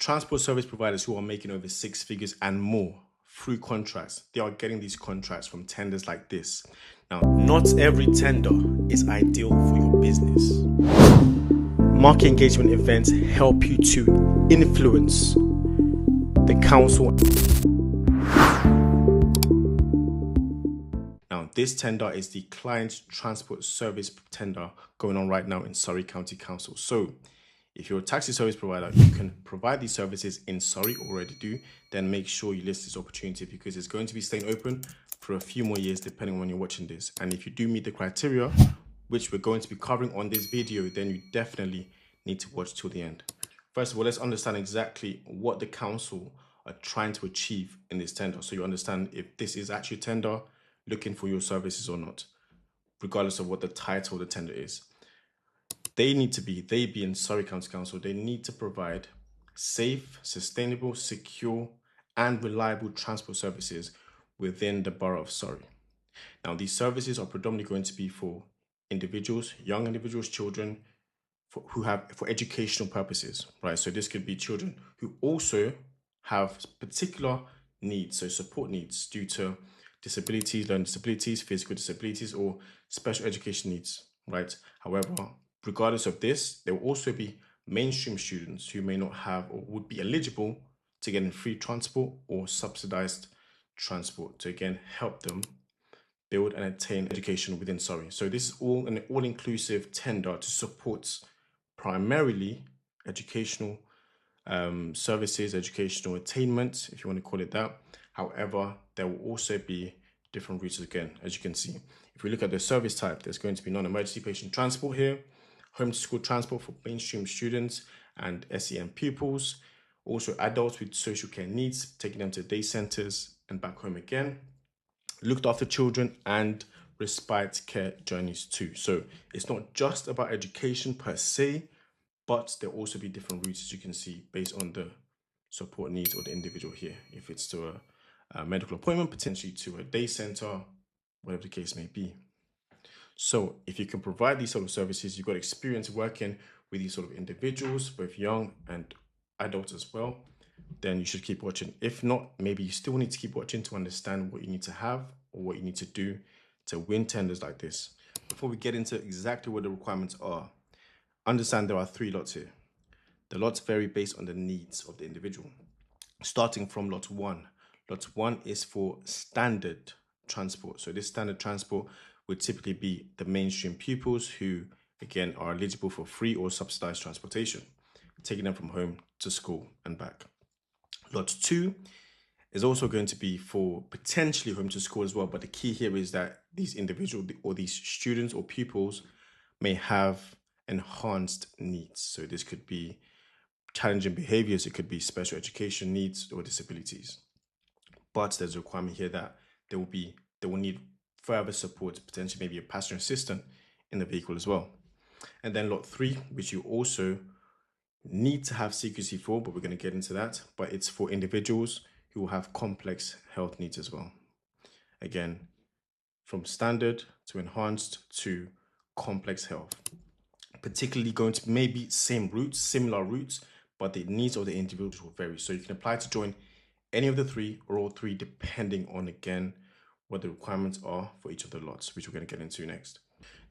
Transport service providers who are making over 6 figures and more through contracts, they are getting these contracts from tenders like this. Now, not every tender is ideal for your business. Market engagement events help you to influence the council. Now, this tender is the client transport service tender going on right now in Surrey County Council. So, if you're a taxi service provider, you can provide these services in Surrey, already do, then make sure you list this opportunity because it's going to be staying open for a few more years depending on when you're watching this. And if you do meet the criteria, which we're going to be covering on this video, then you definitely need to watch till the end. First of all, let's understand exactly what the council are trying to achieve in this tender, so you understand if this is actually a tender looking for your services or not, regardless of what the title of the tender is. They being Surrey County Council, they need to provide safe, sustainable, secure, and reliable transport services within the borough of Surrey. Now, these services are predominantly going to be for individuals, young individuals, children, for educational purposes, right? So this could be children who also have particular needs, so support needs due to disabilities, learning disabilities, physical disabilities, or special education needs, right? However, regardless of this, there will also be mainstream students who may not have or would be eligible to get in free transport or subsidized transport to again help them build and attain education within Surrey. So this is all an all-inclusive tender to support primarily educational services, educational attainment, if you want to call it that. However, there will also be different routes again, as you can see. If we look at the service type, there's going to be non-emergency patient transport here, home to school transport for mainstream students and SEN pupils, also adults with social care needs, taking them to day centers and back home again, looked after children, and respite care journeys too. So it's not just about education per se, but there'll also be different routes, as you can see, based on the support needs of the individual here. If it's to a medical appointment, potentially to a day center, whatever the case may be. So if you can provide these sort of services, you've got experience working with these sort of individuals, both young and adults as well, then you should keep watching. If not, maybe you still need to keep watching to understand what you need to have or what you need to do to win tenders like this. Before we get into exactly what the requirements are, understand there are 3 lots here. The lots vary based on the needs of the individual. Starting from lot 1. Lot 1 is for standard transport. So this standard transport would typically be the mainstream pupils who, again, are eligible for free or subsidized transportation, taking them from home to school and back. Lot 2 is also going to be for potentially home to school as well. But the key here is that these individuals or these students or pupils may have enhanced needs. So this could be challenging behaviors, it could be special education needs or disabilities. But there's a requirement here that they will need further support, potentially maybe a passenger assistant in the vehicle as well. And then lot 3, which you also need to have secrecy for, but we're going to get into that, but it's for individuals who will have complex health needs as well. Again, from standard to enhanced to complex health, particularly going to maybe similar routes, but the needs of the individual will vary. So you can apply to join any of the 3 or all 3, depending on, again, what the requirements are for each of the lots, which we're going to get into next.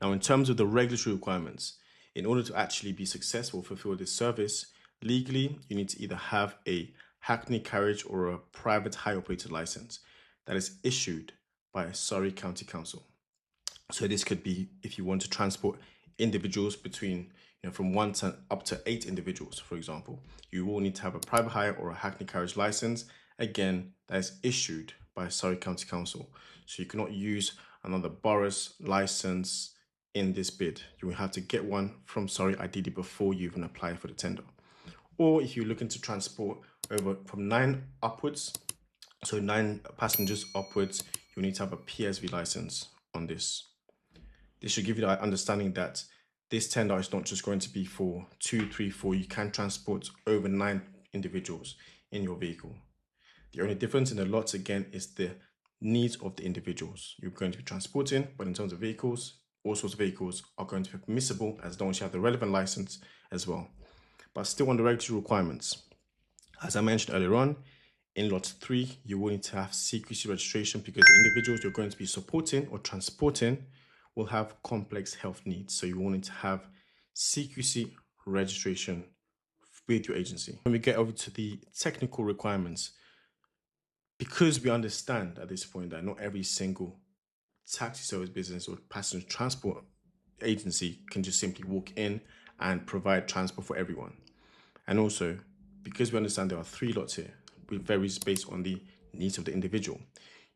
Now, in terms of the regulatory requirements, in order to actually be successful, fulfill this service, legally, you need to either have a hackney carriage or a private hire operator license that is issued by a Surrey County Council. So this could be if you want to transport individuals between, from 1 to up to 8 individuals, for example, you will need to have a private hire or a hackney carriage license, again, that is issued by Surrey County Council. So you cannot use another borough's license in this bid. You will have to get one from Surrey ideally before you even apply for the tender. Or if you're looking to transport over from 9 upwards, so 9 passengers upwards, you'll need to have a PSV license on this. This should give you the understanding that this tender is not just going to be for 2, 3, 4. You can transport over 9 individuals in your vehicle. The only difference in the lots, again, is the needs of the individuals you're going to be transporting. But in terms of vehicles, all sorts of vehicles are going to be permissible as long as you have the relevant license as well. But still on the regulatory requirements, As I mentioned earlier on, in lot 3, you will need to have CQC registration because the individuals you're going to be supporting or transporting will have complex health needs. So you will need to have CQC registration with your agency. When we get over to the technical requirements, because we understand at this point that not every single taxi service business or passenger transport agency can just simply walk in and provide transport for everyone. And also, because we understand there are 3 lots here, it varies based on the needs of the individual.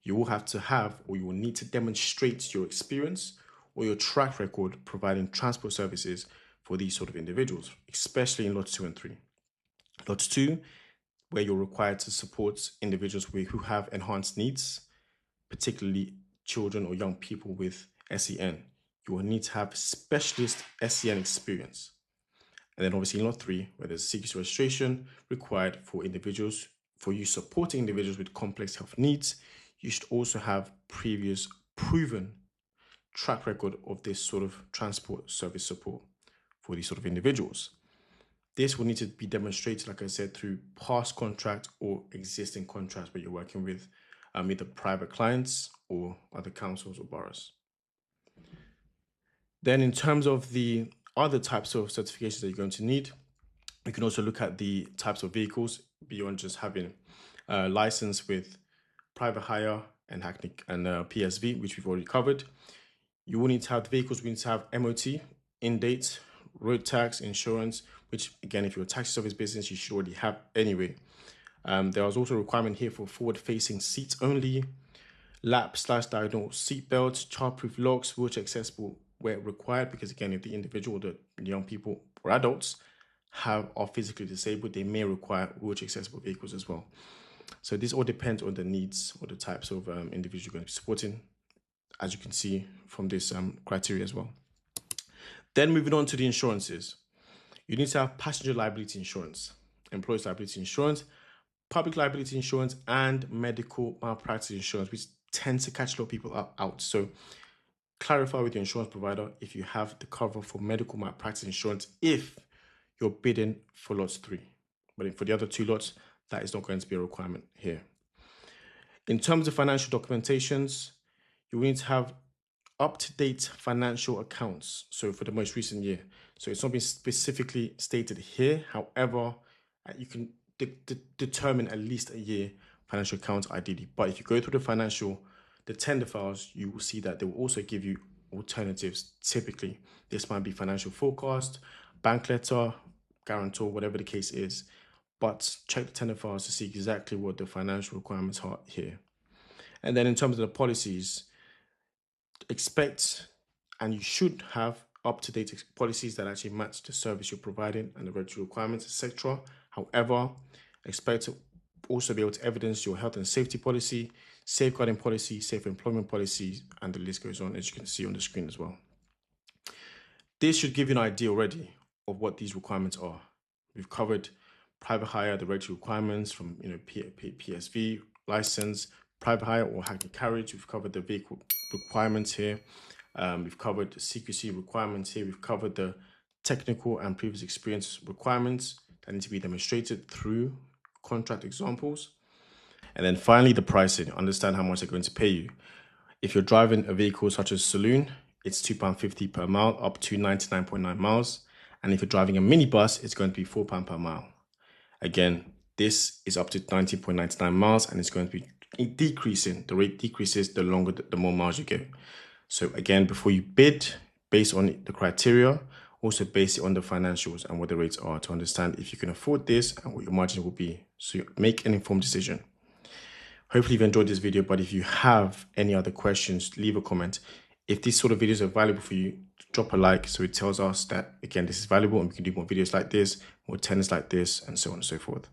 You will have to have, or you will need to demonstrate your experience or your track record providing transport services for these sort of individuals, especially in lots 2 and 3. Lot 2, where you're required to support individuals who have enhanced needs, particularly children or young people with SEN. You will need to have specialist SEN experience. And then obviously in lot 3, where there's CQC registration required for individuals, for you supporting individuals with complex health needs, you should also have previous proven track record of this sort of transport service support for these sort of individuals. This will need to be demonstrated, like I said, through past contract or existing contracts where you're working with either private clients or other councils or boroughs. Then in terms of the other types of certifications that you're going to need, you can also look at the types of vehicles beyond just having a license with private hire and PSV, which we've already covered. You will need to have the vehicles, we need to have MOT, in date, road tax, insurance, which again, if you're a taxi service business, you should already have anyway. There was also a requirement here for forward-facing seats only, lap/diagonal seat belts, childproof locks, wheelchair accessible where required, because again, if the individual, the young people or adults are physically disabled, they may require wheelchair accessible vehicles as well. So this all depends on the needs or the types of individuals you're going to be supporting, as you can see from this criteria as well. Then moving on to the insurances. You need to have passenger liability insurance, employees liability insurance, public liability insurance, and medical malpractice insurance, which tends to catch a lot of people out. So clarify with your insurance provider if you have the cover for medical malpractice insurance if you're bidding for lots 3. But for the other 2 lots, that is not going to be a requirement here. In terms of financial documentations, you will need to have up-to-date financial accounts, so for the most recent year. So it's not been specifically stated here. However, you can determine at least a year financial accounts ideally. But if you go through the tender files, you will see that they will also give you alternatives. Typically, this might be financial forecast, bank letter, guarantor, whatever the case is. But check the tender files to see exactly what the financial requirements are here. And then in terms of the policies, expect and you should have up-to-date policies that actually match the service you're providing and the regulatory requirements, etc. However, expect to also be able to evidence your health and safety policy, safeguarding policy, safe employment policies, and the list goes on, as you can see on the screen as well. This should give you an idea already of what these requirements are. We've covered private hire, the regulatory requirements from PSV, license, private hire or hackney carriage. We've covered the vehicle requirements here. We've covered the CQC requirements here. We've covered the technical and previous experience requirements that need to be demonstrated through contract examples. And then finally, the pricing. Understand how much they're going to pay you. If you're driving a vehicle such as Saloon, it's £2.50 per mile up to 99.9 miles. And if you're driving a minibus, it's going to be £4 per mile. Again, this is up to 19.99 miles and it's going to be decreasing. The rate decreases the longer, the more miles you go. So again, before you bid, based on the criteria, also base it on the financials and what the rates are to understand if you can afford this and what your margin will be. So you make an informed decision. Hopefully you've enjoyed this video, but if you have any other questions, leave a comment. If these sort of videos are valuable for you, drop a like so it tells us that, again, this is valuable and we can do more videos like this, more tenders like this, and so on and so forth.